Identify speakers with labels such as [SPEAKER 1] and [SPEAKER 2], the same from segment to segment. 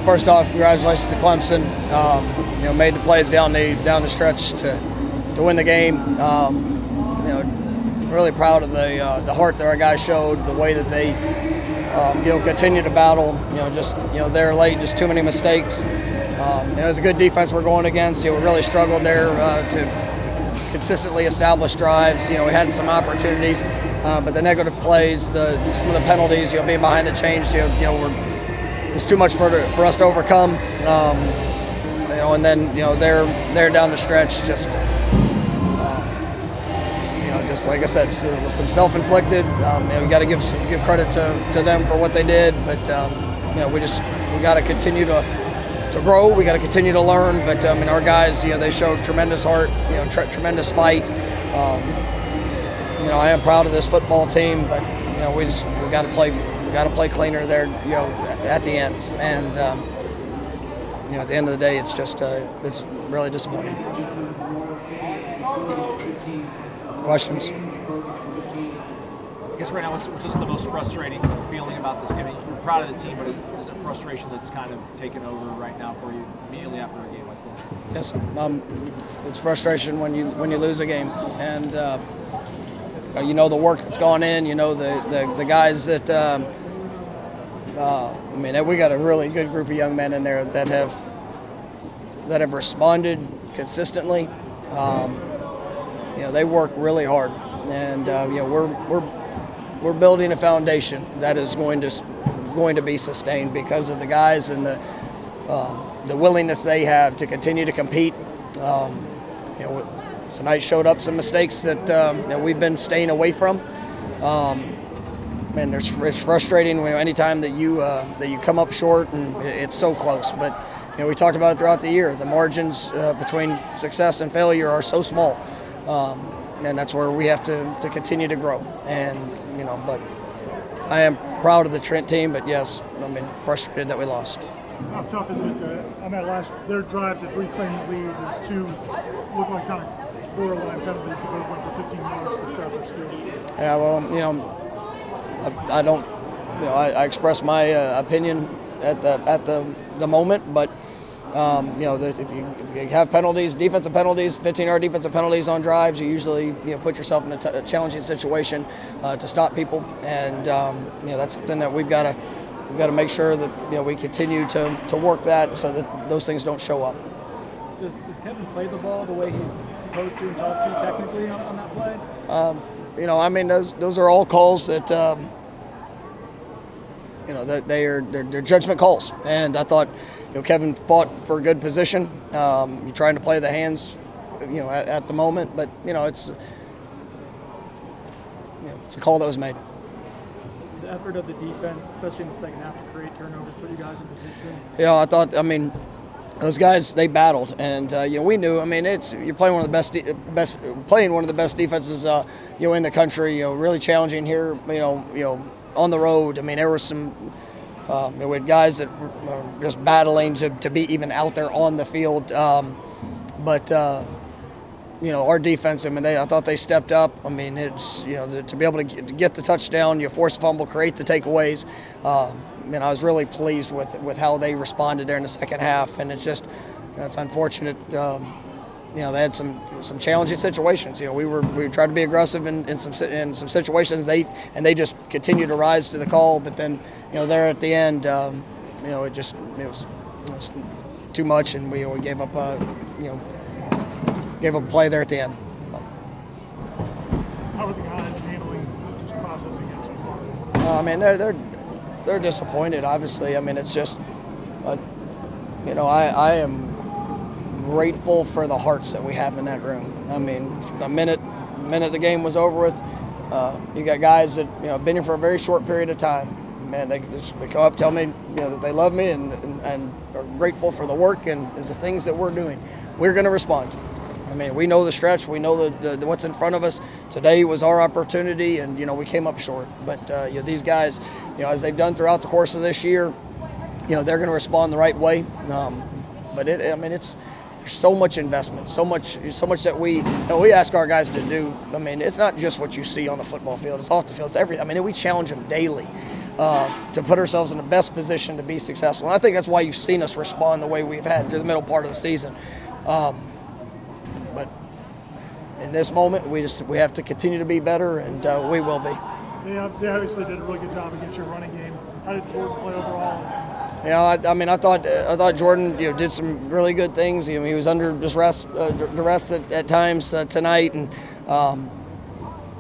[SPEAKER 1] first off, congratulations to Clemson. Made the plays down the stretch to win the game. Really proud of the heart that our guys showed, the way that they continue to battle. They're late, just too many mistakes. It was a good defense we're going against. We really struggled there to consistently establish drives. We had some opportunities, but the negative plays, some of the penalties, being behind the chains, it's too much for us to overcome. And then they're down the stretch, just like I said, some self-inflicted. We got to give credit to them for what they did, but we got to continue to grow. We got to continue to learn. But our guys, they showed tremendous heart, tremendous fight. I am proud of this football team, but we got to play cleaner there, at the end. And at the end of the day, it's just it's really disappointing. Questions?
[SPEAKER 2] I guess right now, what's just the most frustrating feeling about this game? You're proud of the team, but is it frustration that's kind of taken over right now for you immediately after a game like this?
[SPEAKER 1] Yes, it's frustration when you lose a game, and the work that's gone in. The guys that we got a really good group of young men in there that have responded consistently. They work really hard, and we're building a foundation that is going to be sustained because of the guys and the willingness they have to continue to compete. Tonight showed up some mistakes that we've been staying away from, and it's frustrating anytime that you come up short and it's so close. But we talked about it throughout the year. The margins between success and failure are so small. And that's where we have to continue to grow. And, but I am proud of the Trent team, but yes, frustrated that we lost.
[SPEAKER 3] How tough is it on that their drive to reclaim the lead? There's two look like kind of borderline penalties that both went for 15 yards for Southern School.
[SPEAKER 1] Yeah, well, I don't, I express my opinion at the moment, but if you have penalties, defensive penalties, 15-yard defensive penalties on drives, you usually put yourself in a challenging situation to stop people, and that's something that we've got to make sure that we continue to work that so that those things don't show up.
[SPEAKER 3] Does Kevin play the ball the way he's supposed to and talk to technically on that play?
[SPEAKER 1] Those are all calls that that they're judgment calls, and I thought. Kevin fought for a good position. You're trying to play the hands, at the moment, but it's a call that was made.
[SPEAKER 3] The effort of the defense, especially in the second half, to create turnovers, put you guys in position.
[SPEAKER 1] I thought. Those guys, they battled, and we knew. You're playing one of the best defenses in the country. Really challenging here. On the road. There were some. We had guys that were just battling to be even out there on the field. But our defense, I thought they stepped up. It's, to be able to get the touchdown, you force a fumble, create the takeaways. I was really pleased with how they responded there in the second half. And it's just, it's unfortunate. They had some challenging situations. We tried to be aggressive in some situations. They just continued to rise to the call. But then, there at the end, it was too much, and we gave up a play there at the end.
[SPEAKER 3] How are the guys handling just processing it so far?
[SPEAKER 1] They're disappointed. Obviously, it's just, I am grateful for the hearts that we have in that room. The minute the game was over with, you got guys that have been here for a very short period of time. Man, they come up, tell me that they love me and are grateful for the work and the things that we're doing. We're going to respond. We know the stretch. We know the what's in front of us. Today was our opportunity, and we came up short. But these guys, as they've done throughout the course of this year, they're going to respond the right way. But it's. There's so much investment, so much that we ask our guys to do. It's not just what you see on the football field; it's off the field. It's everything. We challenge them daily. to put ourselves in the best position to be successful. And I think that's why you've seen us respond the way we've had through the middle part of the season. But in this moment, we have to continue to be better, and we will be.
[SPEAKER 3] They obviously did a really good job against your running game. How did Jordan play overall?
[SPEAKER 1] I thought Jordan did some really good things. He was under duress at times tonight, and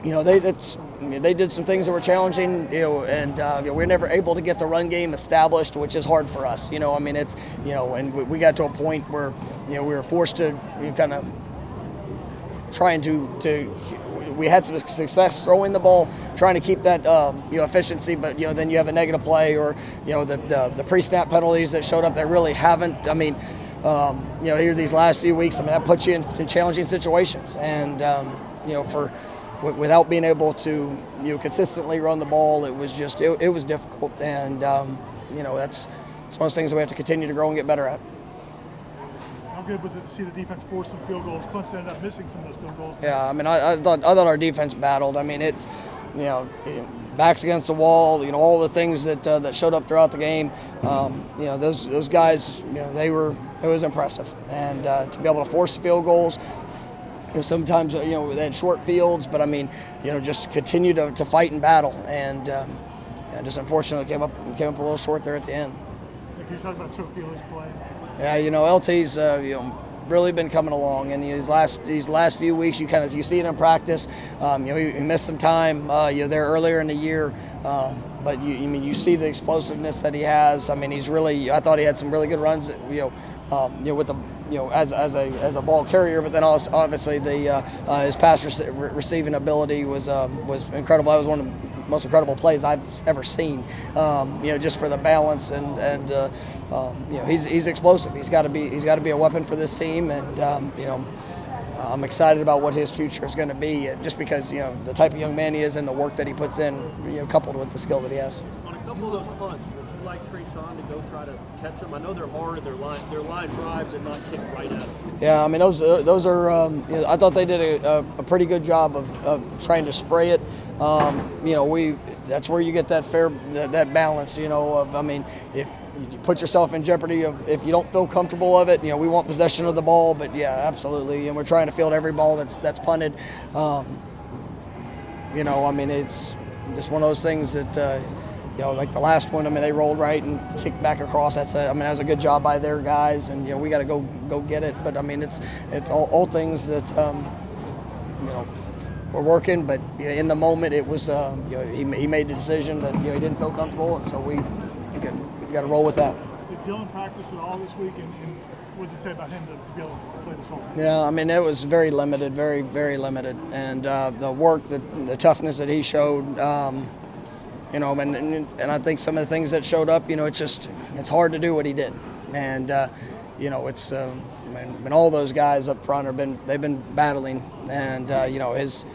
[SPEAKER 1] they did some things that were challenging. And we were never able to get the run game established, which is hard for us. And we got to a point where we were forced to kind of trying to. We had some success throwing the ball, trying to keep that efficiency, but then you have a negative play or the pre-snap penalties that showed up that really haven't. Here these last few weeks, that puts you in challenging situations, and without being able to consistently run the ball, it was just it was difficult, and it's one of those things that we have to continue to grow and get better at.
[SPEAKER 3] How good was it to see the defense force some field goals? Clemson ended up missing some of those field goals.
[SPEAKER 1] Yeah, I thought our defense battled. Backs against the wall. All the things that showed up throughout the game. Those guys. It was impressive, and to be able to force field goals. Sometimes they had short fields, but just continue to fight and battle, and just unfortunately came up a little short there at the end.
[SPEAKER 3] Can you talk about choke fields play?
[SPEAKER 1] Yeah, LT's really been coming along, and these last few weeks you see it in practice. He missed some time there earlier in the year, but you see the explosiveness that he has. He's really. I thought he had some really good runs. With the as a ball carrier, but then also obviously his pass receiving ability was incredible. That was one of the most incredible plays I've ever seen. Just for the balance and he's explosive. He's got to be a weapon for this team, and I'm excited about what his future is going to be. Just because the type of young man he is and the work that he puts in, coupled with the skill that he has.
[SPEAKER 4] On a couple of those punts, would you like Trayshawn to go try to catch them? I know they're hard, their line drives and not kick right at them.
[SPEAKER 1] Yeah, those are. I thought they did a pretty good job of trying to spray it. That's where you get that balance. If you put yourself in jeopardy if you don't feel comfortable of it. We want possession of the ball, but yeah, absolutely, and we're trying to field every ball that's punted. It's just one of those things that. Like the last one, they rolled right and kicked back across. That was a good job by their guys, and we got to go get it. But it's all things that we're working. But in the moment, it was he made the decision that he didn't feel comfortable, and so we got to roll with that.
[SPEAKER 3] Did Dylan practice at all this week, and what does it say about him to be able to play this role?
[SPEAKER 1] Yeah, it was very limited, very very limited, and the work, the toughness that he showed. And I think some of the things that showed up, it's hard to do what he did, and it's when all those guys up front they've been battling, and that's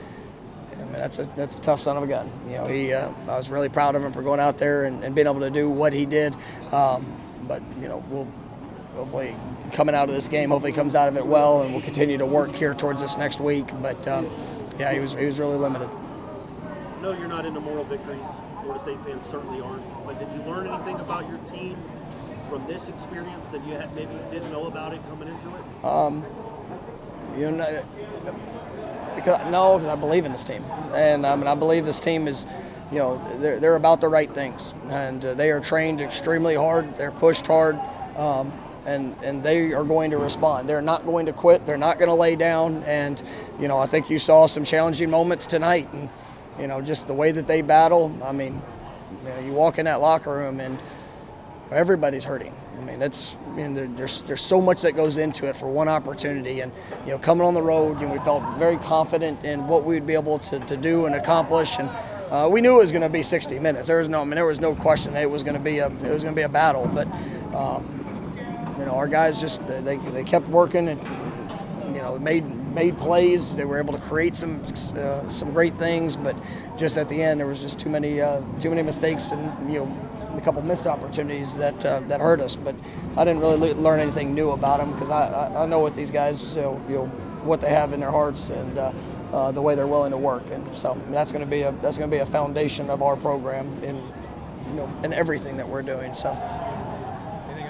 [SPEAKER 1] a tough son of a gun. I was really proud of him for going out there and being able to do what he did, but we'll hopefully coming out of this game, hopefully he comes out of it well, and we'll continue to work here towards this next week. But he was really limited.
[SPEAKER 4] I know you're not into moral victories. Florida State fans certainly aren't. But did you learn anything about your team from this experience that you maybe didn't know about it coming into it? Because
[SPEAKER 1] I believe in this team, and I believe this team is, they're about the right things, and they are trained extremely hard. They're pushed hard, and they are going to respond. They're not going to quit. They're not going to lay down. And I think you saw some challenging moments tonight, and just the way that they battle. You walk in that locker room and everybody's hurting. There's so much that goes into it for one opportunity, and coming on the road, we felt very confident in what we'd be able to do and accomplish, and we knew it was going to be 60 minutes. There was no question it was going to be a battle, but our guys just they kept working and made plays. They were able to create some great things, but just at the end there was just too many mistakes and a couple missed opportunities that hurt us. But I didn't really learn anything new about them because I know what these guys what they have in their hearts and the way they're willing to work, and so that's going to be a foundation of our program in in everything that we're doing. So.